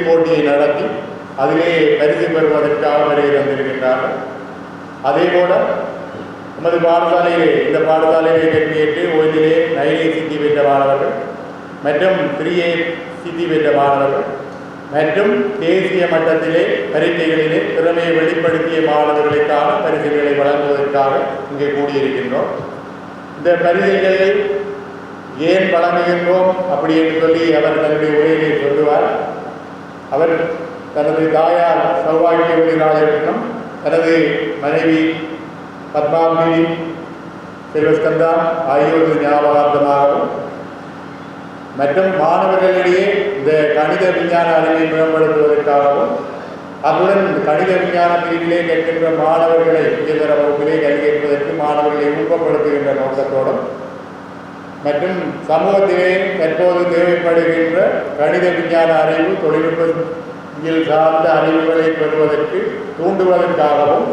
போட்டியை நடத்தி அதிலே பரிசு பெறுவதற்காக வருகை தந்திருக்கின்றார்கள். அதேபோல நமது பாடசாலையிலே இந்த பாடசாலையிலே வெற்றியேற்று ஓய்விலே 9A சித்தி பெற்ற மாணவர்கள் மற்றும் 3A சித்தி பெற்ற மாணவர்கள் மற்றும் தேசிய மட்டத்திலே பரீட்சைகளிலே திறமையை வெளிப்படுத்திய மாணவர்களுக்கான பரிசுகளை வழங்குவதற்காக இங்கே கூடியிருக்கின்றோம். இந்த பரிசுகளை ஏன் வழங்குகின்றோம் அப்படி என்று சொல்லி அவர் தன்னுடைய உரையிலே சொல்லுவார். அவர் தனது தாயார் சௌபாகியவதி ராஜரத்னம், தனது மனைவி பத்மாவதி செல்வஸ்கந்தா ஆகியோரது ஞாபகார்த்தமாகவும் மற்றும் மாணவர்களிடையே இந்த கணித விஞ்ஞான அறிவை மேம்படுத்துவதற்காகவும் அத்துடன் கணித விஞ்ஞான பிரிவிலே கேட்கின்ற மாணவர்களை உயர்தர வகுப்பிலே கல்வியேற்பதற்கு மாணவர்களை ஊக்கப்படுத்துகின்ற நோக்கத்தோடும் மற்றும் சமூகத்திலே தற்போது தேவைப்படுகின்ற கணித விஞ்ஞான அறிவு தொழில்நுட்பத்தில் சார்ந்த அறிவுகளை பெறுவதற்கு தூண்டுவதற்காகவும்,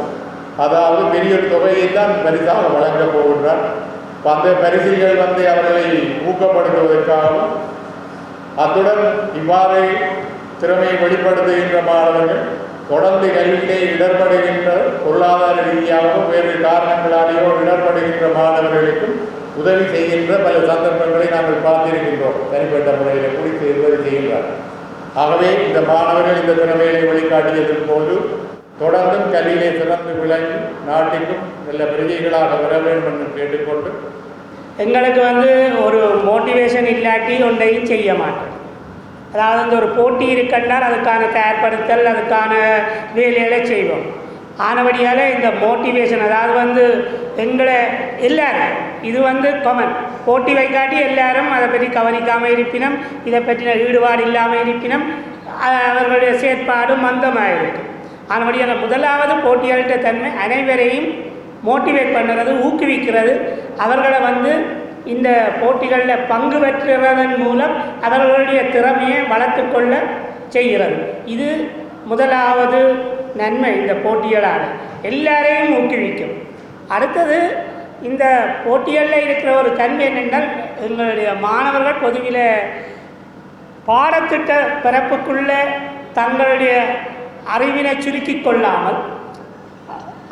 அதாவது பெரிய தொகையைத்தான் பரிசாக வழங்கப் போகின்றார். அந்த பரிசுகள் அவர்களை ஊக்கப்படுத்துவதற்காகவும் அத்துடன் இவ்வாறு திறமையை வெளிப்படுத்துகின்ற மாணவர்கள் தொடர்ந்து கல்வியிலே இடர்படுகின்ற பொருளாதார ரீதியாகவும் வேறு காரணங்களாலேயோ இடர்படுகின்ற மாணவர்களுக்கும் உதவி செய்கின்ற பல சந்தர்ப்பங்களை நாங்கள் பார்த்திருக்கின்றோம். தனிப்பட்ட முறையில் குறித்து உதவி செய்கின்றார். ஆகவே இந்த மாணவர்கள் இந்த திறமைகளை வழிகாட்டியதன் போது தொடர்ந்தும் கல்வியிலே சிறந்து விளங்கி நாட்டிற்கும் நல்ல பிரஜைகளாக வர வேண்டும் என்று கேட்டுக்கொண்டு, எங்களுக்கு ஒரு மோட்டிவேஷன் இல்லாட்டி ஒன்றையும் செய்ய மாட்டோம். அதாவது ஒரு போட்டி இருக்கின்றால் அதுக்கான தயார்படுத்தல், அதுக்கான வேலைகளை செய்வோம். ஆனபடியால் இந்த மோட்டிவேஷன், அதாவது எங்களை எல்லாரும் இது காமன் போட்டி வைக்காட்டி எல்லாரும் அதை பற்றி கவனிக்காமல் இருப்பினும், இதை பற்றின ஈடுபாடு இல்லாமல் இருப்பினும் அவர்களுடைய செயற்பாடு மந்தமாக இருக்கும். ஆனபடியான முதலாவது போட்டியாளர்கிட்ட தன்மை அனைவரையும் மோட்டிவேட் பண்ணுறது, ஊக்குவிக்கிறது. அவர்களை இந்த போட்டிகளில் பங்கு பெற்றுறதன் மூலம் அவர்களுடைய திறமையை வளர்த்து கொள்ள செய்கிறது. இது முதலாவது நன்மை. இந்த போட்டிகளால் எல்லாரையும் ஊக்குவிக்கும். அடுத்தது, இந்த போட்டிகளில் இருக்கிற ஒரு தன்மை என்னென்றால், எங்களுடைய மாணவர்கள் பொதுவில் பாடத்திட்ட பிறப்புக்குள்ள தங்களுடைய அறிவினை சுருக்கி கொள்ளாமல்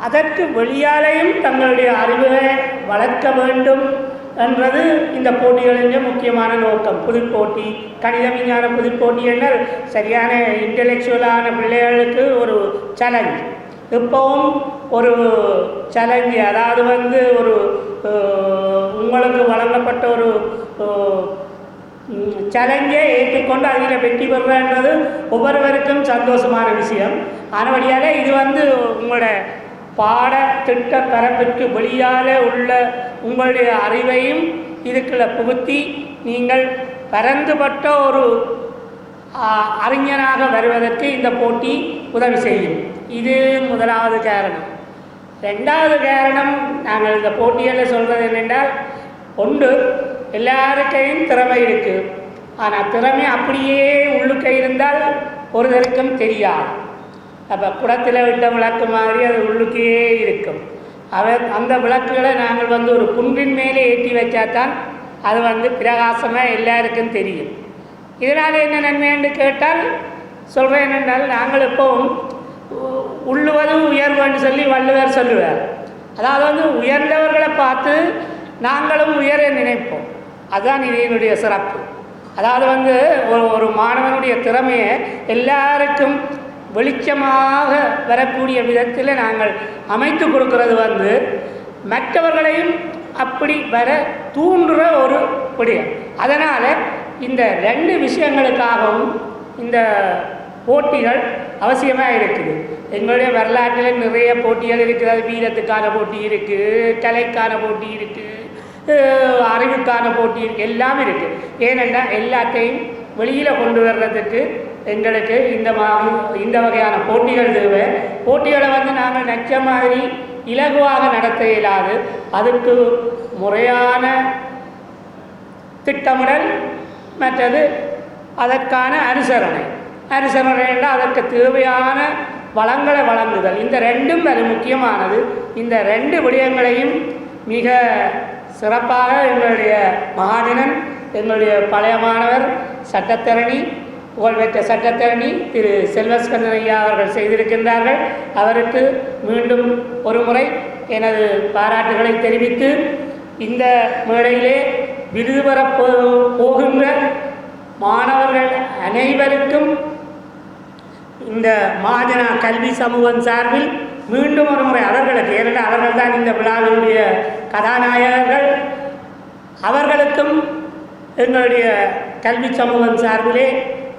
அதற்கு வெளியாலேயும் தங்களுடைய அறிவுகளை வளர்க்க வேண்டும் என்றது இந்த போட்டிகளின் முக்கியமான நோக்கம். புதுப்போட்டி, கணித விஞ்ஞான புதுப்போட்டி என்றால் சரியான இன்டெலெக்சுவலான பிள்ளைகளுக்கு ஒரு சேலஞ்ச், இப்போவும் ஒரு சேலஞ்சு. அதாவது ஒரு உங்களுக்கு வழங்கப்பட்ட ஒரு சேலஞ்சை ஏற்றுக்கொண்டு அதில் வெற்றி பெறுறன்றது ஒவ்வொருவருக்கும் சந்தோஷமான விஷயம். ஆனபடியால் இது உங்களோட பாடத்திட்ட பரப்பிற்கு வெளியால் உள்ள உங்களுடைய அறிவையும் இதுக்குள்ள புகுத்தி நீங்கள் பரந்துபட்ட ஒரு அறிஞனாக வருவதற்கு இந்த போட்டி உதவி செய்யும். இது முதலாவது காரணம். ரெண்டாவது காரணம், நாங்கள் இந்த போட்டியில் சொல்கிறது என்னென்றால், ஒன்று, எல்லாருக்கையும் திறமை இருக்குது. ஆனால் திறமை அப்படியே உள்ளுக்க இருந்தால் ஒருத்தருக்கும் தெரியாது. அப்போ குடத்தில் விட்ட விளக்கு மாதிரி அது உள்ளுக்கே இருக்கும். அந்த விளக்குகளை நாங்கள் ஒரு குன்றின் மேலே ஏற்றி வச்சாதான் அது பிரகாசமாக எல்லாருக்கும் தெரியும். இதனால் என்ன நன்மை என்று கேட்டால் சொல்கிறேன் என்னென்றால், நாங்கள் எப்போவும் உள்ளுவது உயர்வுன்னு சொல்லி வள்ளுவர் சொல்லுவார். அதாவது உயர்ந்தவர்களை பார்த்து நாங்களும் உயர நினைப்போம். அதுதான் இதனுடைய சிறப்பு. அதாவது ஒரு மாணவனுடைய திறமையை எல்லாருக்கும் வெளிச்சமாக வரக்கூடிய விதத்தில் நாங்கள் அமைத்து கொடுக்கறது மற்றவர்களையும் அப்படி வர தூண்டுற ஒரு விடயம். அதனால் இந்த ரெண்டு விஷயங்களுக்காகவும் இந்த போட்டிகள் அவசியமாக இருக்குது. எங்களுடைய வரலாற்றில் நிறைய போட்டிகள் இருக்கிறது. வீரத்துக்கான போட்டி இருக்குது, கலைக்கான போட்டி இருக்குது, அறிவுக்கான போட்டி எல்லாம் இருக்குது. ஏனென்றால் எல்லாத்தையும் வெளியில் கொண்டு வர்றதுக்கு எங்களுக்கு இந்த வகையான போட்டிகள் தேவை. போட்டிகளை நாங்கள் நச்ச மாதிரி இலகுவாக நடத்த இயலாது. அதுக்கு முறையான திட்டமிடல், மற்றது அதற்கான அனுசரணை என்றால் அதற்கு தேவையான வளங்களை வழங்குதல். இந்த ரெண்டும் அது முக்கியமானது. இந்த ரெண்டு விடயங்களையும் மிக சிறப்பாக எங்களுடைய மகாஜனன், எங்களுடைய பழைய மாணவர் சட்டத்தரணி புகழ்பெற்ற சட்டத்தரணி திரு செல்வஸ்கந்தன் ஐயா அவர்கள் செய்திருக்கின்றார்கள். அவருக்கு மீண்டும் ஒரு முறை எனது பாராட்டுகளை தெரிவித்து, இந்த மேடையிலே விருது பெறப் போகின்ற மாணவர்கள் அனைவருக்கும் இந்த மாஜனா கல்வி சமூகம் சார்பில் மீண்டும் ஒரு முறை அவர்களுக்கு, ஏனென்றால் அவர்கள் தான் இந்த விழாவினுடைய கதாநாயகர்கள், அவர்களுக்கும் எங்களுடைய கல்வி சமூகம் சார்பிலே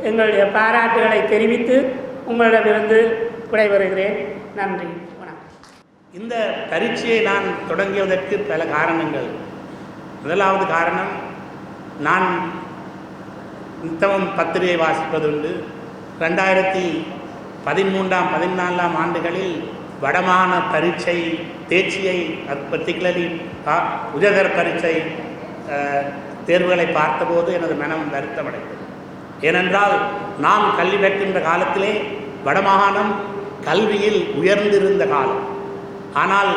எங்களுடைய பாராட்டுகளை தெரிவித்து உங்களிடமிருந்து விடைபெறுகிறேன். நன்றி, வணக்கம். இந்த பரீட்சையை நான் தொடங்கியதற்கு பல காரணங்கள். முதலாவது காரணம், நான் நித்தமும் பத்திரிகை வாசிப்பதுண்டு. 2013-14 ஆண்டுகளில் வடமாகாண பரீட்சை தேர்ச்சியை, பர்டிகுலர்லி உயர்தர பரீட்சை தேர்வுகளை பார்த்தபோது எனது மனம் வருத்தமடைந்தது. ஏனென்றால் நாம் கல்வி பெற்கின்ற காலத்திலே வடமாகாணம் கல்வியில் உயர்ந்திருந்த காலம். ஆனால்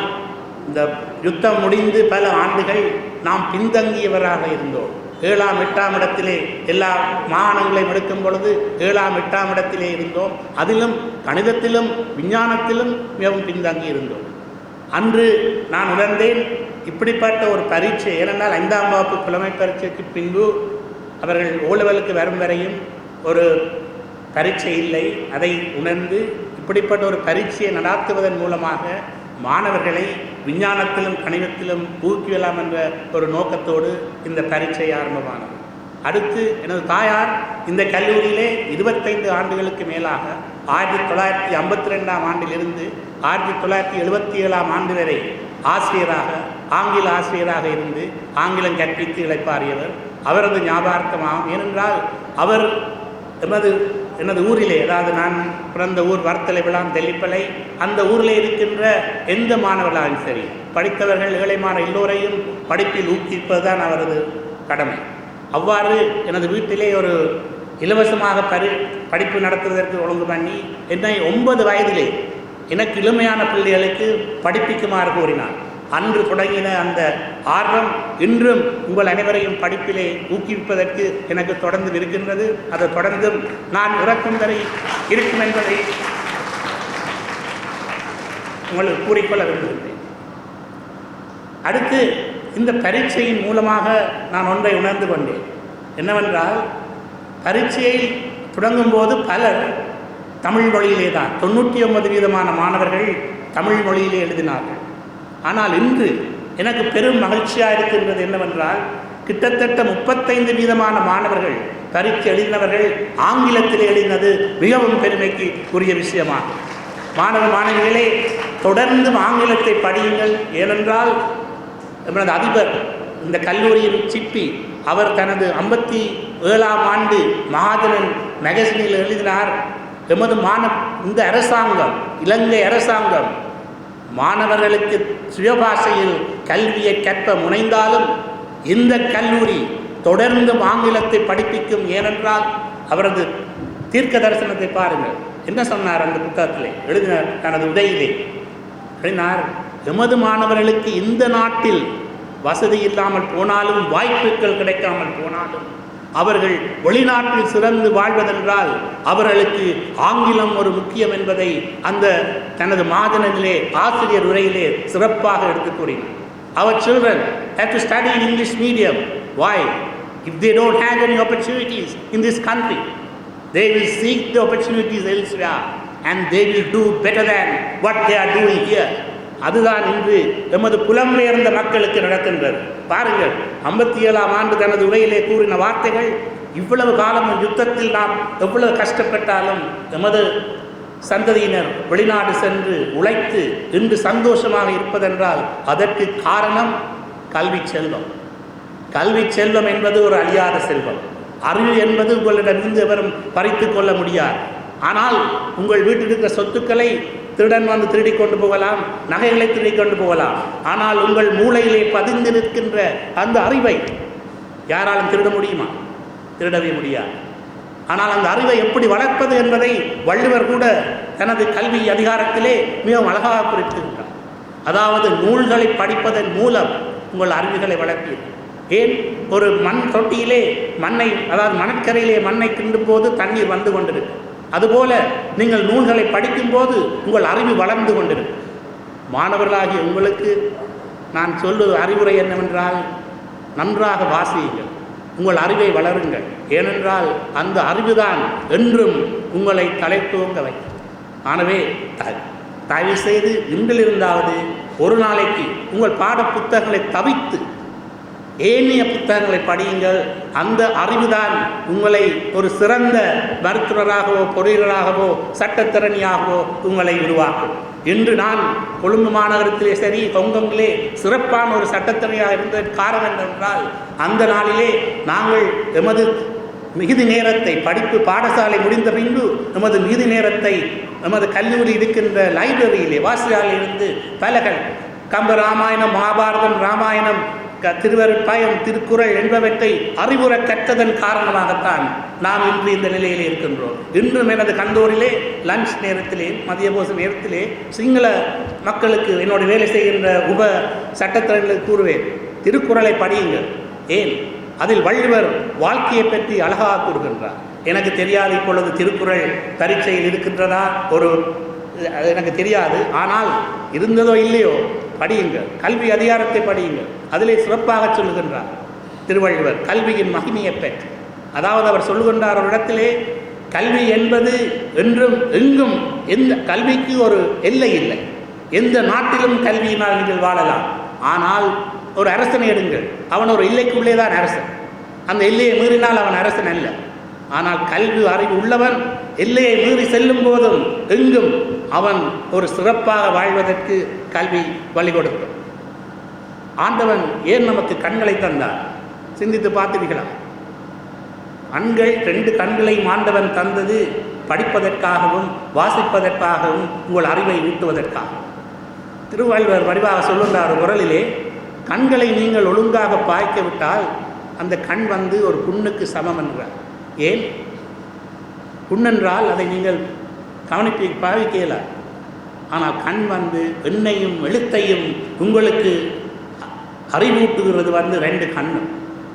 இந்த யுத்தம் முடிந்து பல ஆண்டுகள் நாம் பின்தங்கியவராக இருந்தோம். 7ஆம் 8ஆம் இடத்திலே எல்லா மாகாணங்களையும் எடுக்கும் பொழுது 7ஆம் 8ஆம் இடத்திலே இருந்தோம். அதிலும் கணிதத்திலும் விஞ்ஞானத்திலும் மிகவும் பின்தங்கி இருந்தோம். அன்று நான் உணர்ந்தேன், இப்படிப்பட்ட ஒரு பரீட்சை, ஏனென்றால் 5ஆம் வகுப்பு புலமை பரீட்சைக்கு பின்பு அவர்கள் ஓலவலுக்கு வரும் வரையும் ஒரு பரீட்சை இல்லை. அதை உணர்ந்து இப்படிப்பட்ட ஒரு பரீட்சையை நடாத்துவதன் மூலமாக மாணவர்களை விஞ்ஞானத்திலும் கணிதத்திலும் ஊக்குவிக்கலாம் என்ற ஒரு நோக்கத்தோடு இந்த பரீட்சை ஆரம்பமானது. அடுத்து எனது தாயார் இந்த கல்லூரியிலே 25 ஆண்டுகளுக்கு மேலாக 1952ஆம் ஆண்டிலிருந்து 1977ஆம் ஆண்டு வரை ஆசிரியராக, ஆங்கில ஆசிரியராக இருந்து ஆங்கிலம் கற்பித்து இழைப்பாரியவர். அவரது ஞாபகார்த்தமாகும். ஏனென்றால் அவர் எனது ஊரிலே, அதாவது நான் பிறந்த ஊர் வர்த்தலை விழாம் தெல்லிப்பளை, அந்த ஊரில் இருக்கின்ற எந்த மாணவர்களாலும் சரி, படித்தவர்கள் ஏழைமான எல்லோரையும் படிப்பில் ஊக்குவிப்பது தான் அவரது கடமை. அவ்வாறு எனது வீட்டிலே ஒரு இலவசமாக படிப்பு நடத்துவதற்கு ஒழுங்கு பண்ணி என்னை 9 வயதிலே எனக்கு இளமையான பிள்ளைகளுக்கு படிப்பிக்குமாறு கூறினார். அன்று தொடங்கின அந்த ஆர்வம் இன்றும் உங்கள் அனைவரையும் படிப்பிலே ஊக்குவிப்பதற்கு எனக்கு தொடர்ந்து இருக்கின்றது. அதை தொடர்ந்தும் நான் இறக்கும் வரை இருக்கும் என்பதை உங்களுக்கு கூறிக்கொள்ள விரும்புகின்றேன். அடுத்து இந்த பரீட்சையின் மூலமாக நான் ஒன்றை உணர்ந்து கொண்டேன். என்னவென்றால், பரீட்சையை தொடங்கும் போது பலர் தமிழ் மொழியிலே தான் 99% மாணவர்கள் தமிழ் மொழியிலே எழுதினார்கள். ஆனால் இன்று எனக்கு பெரும் மகிழ்ச்சியாக இருக்கின்றது என்னவென்றால், கிட்டத்தட்ட 35% மாணவர்கள் பரீட்சை எழுதினவர்கள் ஆங்கிலத்தில் எழுதினது மிகவும் பெருமைக்கு உரிய விஷயமாகும். மாணவ மாணவிகளே, தொடர்ந்து ஆங்கிலத்தை படியுங்கள். ஏனென்றால் நமது அதிபர், இந்த கல்லூரியின் சிப்பி, அவர் தனது 57ஆம் ஆண்டு மகாஜனன் மேகசினில் எழுதினார், எமது இந்த அரசாங்கம், இலங்கை அரசாங்கம் மாணவர்களுக்கு சுயபாஷையில் கல்வியை கற்க முனைந்தாலும் இந்த கல்லூரி தொடர்ந்து ஆங்கிலத்தை படிப்பிக்கும். ஏனென்றால் அவரது தீர்க்க தரிசனத்தை பாருங்கள். என்ன சொன்னார் அந்த புத்தகத்திலே எழுதினார், தனது உரையிலே எழுதினார், எமது மாணவர்களுக்கு இந்த நாட்டில் வசதி இல்லாமல் போனாலும், வாய்ப்புகள் கிடைக்காமல் போனாலும், அவர்கள் வெளிநாட்டில் சிறந்து வாழ்வதென்றால் அவர்களுக்கு ஆங்கிலம் ஒரு முக்கியம் என்பதை அந்த தனது மாதனிலே ஆசிரியர் உரையிலே சிறப்பாக எடுத்துக் கூறினார். Our children have to study in English medium. Why? If they don't have any opportunities in this country, they will seek the opportunities elsewhere and they will do better than what they are doing here. அதுதான் இன்று எமது புலம்பெயர்ந்த மக்களுக்கு நடக்கின்றது. பாருங்கள், 57ஆம் ஆண்டு தனது உரையிலே கூறின வார்த்தைகள். இவ்வளவு காலம் யுத்தத்தில் நாம் எவ்வளவு கஷ்டப்பட்டாலும் எமது சந்ததியினர் வெளிநாடு சென்று உழைத்து இன்று சந்தோஷமாக இருப்பதென்றால் அதற்கு காரணம் கல்வி செல்வம். கல்வி செல்வம் என்பது ஒரு அழியாத செல்வம். அறிவு என்பது உங்களிடமிருந்து எவரும் பறித்து கொள்ள முடியாது. ஆனால் உங்கள் வீட்டில் இருக்கிற சொத்துக்களை திருடன் வந்து திருடி கொண்டு போகலாம், நகைகளை திருடி கொண்டு போகலாம். ஆனால் உங்கள் மூளையிலே பதிந்து நிற்கின்ற அந்த அறிவை யாராலும் திருட முடியுமா? திருடவே முடியாது. ஆனால் அந்த அறிவை எப்படி வளர்ப்பது என்பதை வள்ளுவர் கூட தனது கல்வி அதிகாரத்திலே மிகவும் அழகாக குறிப்பிட்டிருக்கிறார். அதாவது நூல்களை படிப்பதன் மூலம் உங்கள் அறிவுகளை வளர்ப்பீர்கள். ஏன் ஒரு மண் தொட்டியிலே மண்ணை, அதாவது மணற்கரையிலே மண்ணை கிண்டும் போது தண்ணீர் வந்து கொண்டிருக்கு. அதுபோல நீங்கள் நூல்களை படிக்கும்போது உங்கள் அறிவு வளர்ந்து கொண்டிருக்கு. மாணவர்களாகிய உங்களுக்கு நான் சொல்வது அறிவுரை என்னவென்றால், நன்றாக வாசியுங்கள், உங்கள் அறிவை வளருங்கள். ஏனென்றால் அந்த அறிவுதான் என்றும் உங்களை தலைத்துவங்க வைக்கும். ஆகவே தயவு செய்து இன்றிலிருந்தாவது ஒரு நாளைக்கு உங்கள் பாட புத்தகங்களை தவிர்த்து ஏனைய புத்தகங்களை படியுங்கள். அந்த அறிவுதான் உங்களை ஒரு சிறந்த மருத்துவராகவோ பொறியியலாகவோ சட்டத்திறனியாகவோ உங்களை உருவாக்கும். இன்று நான் கொழும்பு மாநகரத்திலே சரி, கொங்கமிலே சிறப்பான ஒரு சட்டத்திறனியாக இருந்ததற்கு காரணம் என்னவென்றால், அந்த நாளிலே நாங்கள் எமது மிகுதி நேரத்தை படிப்பு பாடசாலை முடிந்த பின்பு எமது மிகுதி நேரத்தை எமது கல்லூரி இருக்கின்ற லைப்ரரியிலே வாசியால் இருந்து பலகள் கம்ப ராமாயணம், மகாபாரதம், ராமாயணம், திருவருட்பயம், திருக்குறள் என்பவற்றை அறிவுற கற்றதன் காரணமாகத்தான் நாம் இன்று இந்த நிலையில் இருக்கின்றோம். இன்றும் எனது கந்தூரிலே லஞ்ச் நேரத்திலே, மதிய போச நேரத்திலே சிங்கள மக்களுக்கு என்னோட வேலை செய்கின்ற உப சட்டத்திறன்களுக்கு கூறுவேன், திருக்குறளை படியுங்கள். ஏன், அதில் வள்ளுவர் வாழ்க்கையை பற்றி அழகாக கூறுகின்றார். எனக்கு தெரியாது இப்பொழுது திருக்குறள் பரீட்சையில் இருக்கின்றதா, எனக்கு தெரியாது. ஆனால் இருந்ததோ இல்லையோ படியுங்கள், கல்வி அதிகாரத்தை படியுங்கள். அதிலே சிறப்பாக சொல்லுகின்றார் திருவள்ளுவர் கல்வியின் மகிமையை பற்றி. அதாவது அவர் சொல்லுகின்றார் ஒரு இடத்திலே, கல்வி என்பது என்றும் எங்கும் எந்த கல்விக்கு ஒரு எல்லை இல்லை. எந்த நாட்டிலும் கல்வியினால் நீங்கள் வாழலாம். ஆனால் ஒரு அரசனை எடுங்கள், அவன் ஒரு எல்லைக்குள்ளே தான் அரசன். அந்த எல்லையை மீறினால் அவன் அரசன் அல்ல. ஆனால் கல்வி அறிவு உள்ளவன் எல்லையை மீறி செல்லும் போதும் எங்கும் அவன் ஒரு சிறப்பாக வாழ்வதற்கு கல்வி வழி கொடுக்கும். ஆண்டவன் ஏன் நமக்கு கண்களை தந்தார்? சிந்தித்து பார்த்துருக்கலாம். கண்கள், 2 கண்களையும் ஆண்டவன் தந்தது படிப்பதற்காகவும் வாசிப்பதற்காகவும் உங்கள் அறிவை ஊட்டுவதற்காகவும். திருவள்ளுவர் வடிவாக சொல்லுகின்றார் குரலிலே, கண்களை நீங்கள் ஒழுங்காக பாய்க்கவிட்டால் அந்த கண் ஒரு புண்ணுக்கு சமம் என்றார். ஏன் புண்ணென்றால் அதை நீங்கள் பாவிக்கல. ஆனால் கண் எண்ணையும் எழுத்தையும் உங்களுக்கு அறிவூட்டுகிறது 2 கண்ணும்.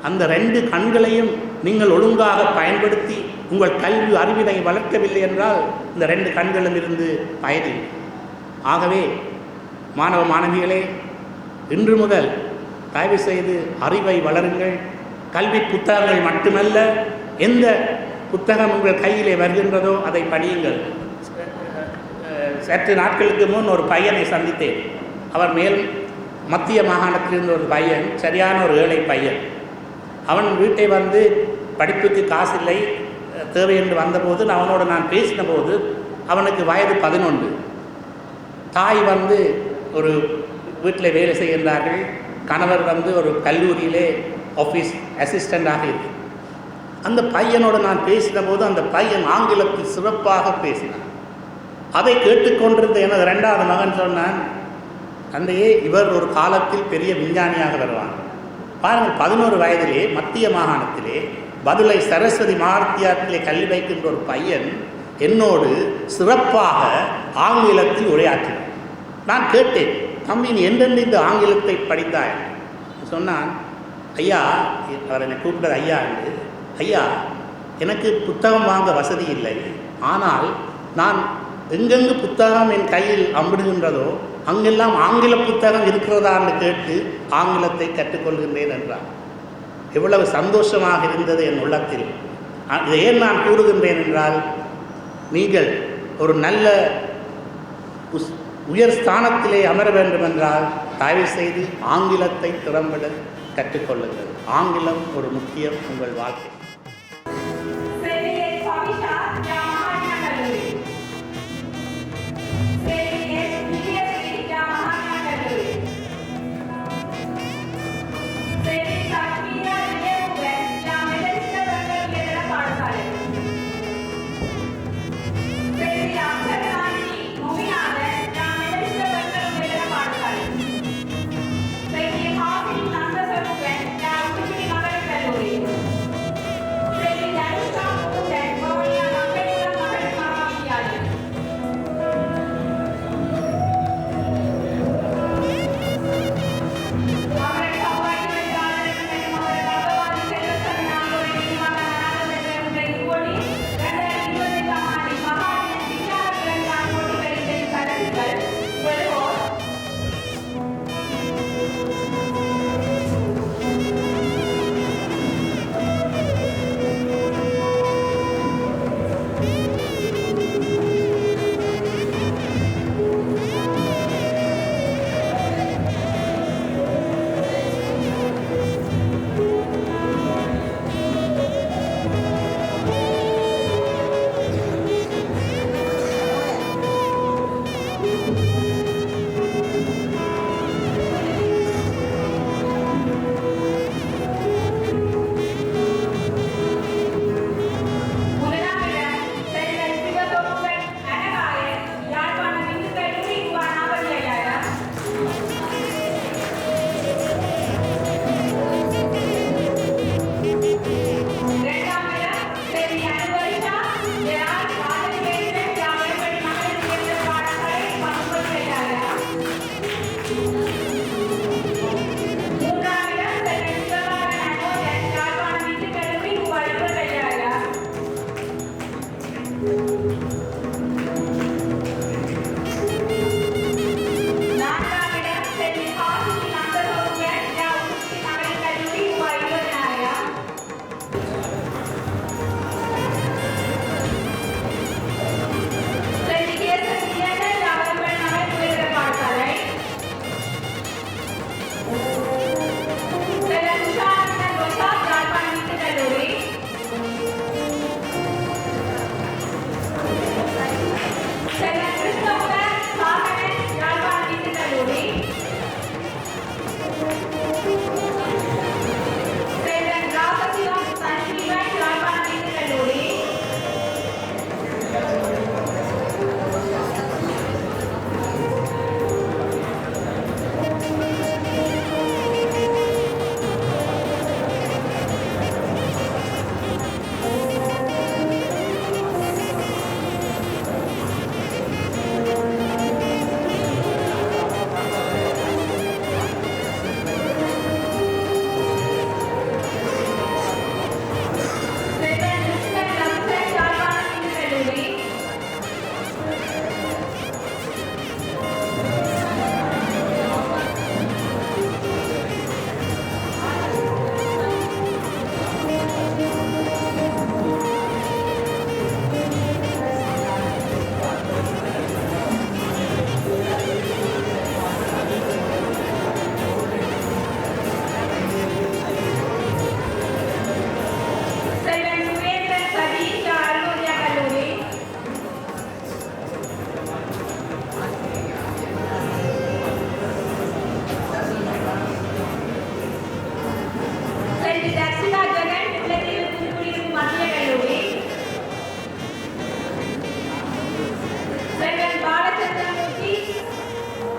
அந்த 2 கண்களையும் நீங்கள் ஒழுங்காக பயன்படுத்தி உங்கள் கல்வி அறிவினை வளர்க்கவில்லை என்றால் இந்த 2 கண்களும் இருந்து பயனில்லை. ஆகவே மாணவ மாணவிகளே, இன்று முதல் தயவு செய்து அறிவை வளருங்கள். கல்வி புத்தகங்கள் மட்டுமல்ல, எந்த புத்தகம் உங்கள் கையிலே வருகின்றதோ அதை படியுங்கள். சற்று நாட்களுக்கு முன் ஒரு பையனை சந்தித்தேன். அவர் மத்திய மாகாணத்திலிருந்து ஒரு பையன், சரியான ஒரு ஏழை பையன். அவன் வீட்டை படிப்புக்கு காசு இல்லை தேவை என்று வந்தபோது அவனோடு நான் பேசின போது அவனுக்கு வயது 11. தாய் ஒரு வீட்டில் வேலை செய்கின்றார்கள். கணவர் ஒரு கல்லூரியிலே ஆஃபீஸ் அசிஸ்டண்டாக இருக்கு. அந்த பையனோடு நான் பேசின போது அந்த பையன் ஆங்கிலத்தில் சிறப்பாக பேசினான். அதை கேட்டுக்கொண்டிருந்த எனது 2வது மகன் சொன்னான், தந்தையே, இவர் ஒரு காலத்தில் பெரிய விஞ்ஞானியாக வருவான். பாருங்கள், 11 வயதிலே மத்திய மாகாணத்திலே பதுளை சரஸ்வதி மாவட்டத்திலே கல்வி வைக்கின்ற ஒரு பையன் என்னோடு சிறப்பாக ஆங்கிலத்தில் உரையாற்றினான். நான் கேட்டேன், தம்பி நீ என்றென்று இந்த ஆங்கிலத்தை படித்தாய்? சொன்னான், ஐயா, அவர் என்னை கூப்பிட்டது ஐயா என்று. ஐயா, எனக்கு புத்தகம் வாங்க வசதி இல்லை. ஆனால் நான் எங்கெங்கு புத்தகம் என் கையில் அம்பிடுகின்றதோ அங்கெல்லாம் ஆங்கில புத்தகம் இருக்கிறதா என்று கேட்டு ஆங்கிலத்தை கற்றுக்கொள்கின்றேன் என்றார். எவ்வளவு சந்தோஷமாக இருந்தது என் உள்ளத்தில். இதை ஏன் நான் கூறுகின்றேன் என்றால், நீங்கள் ஒரு நல்ல உயர் ஸ்தானத்திலே அமர வேண்டும் என்றால் தயவு செய்து ஆங்கிலத்தை திறம்பட கற்றுக்கொள்ளுங்கள். ஆங்கிலம் ஒரு முக்கியம் உங்கள் வாழ்க்கை.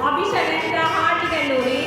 அபிஷனேந்திரா ஹார்டி கல்லூரி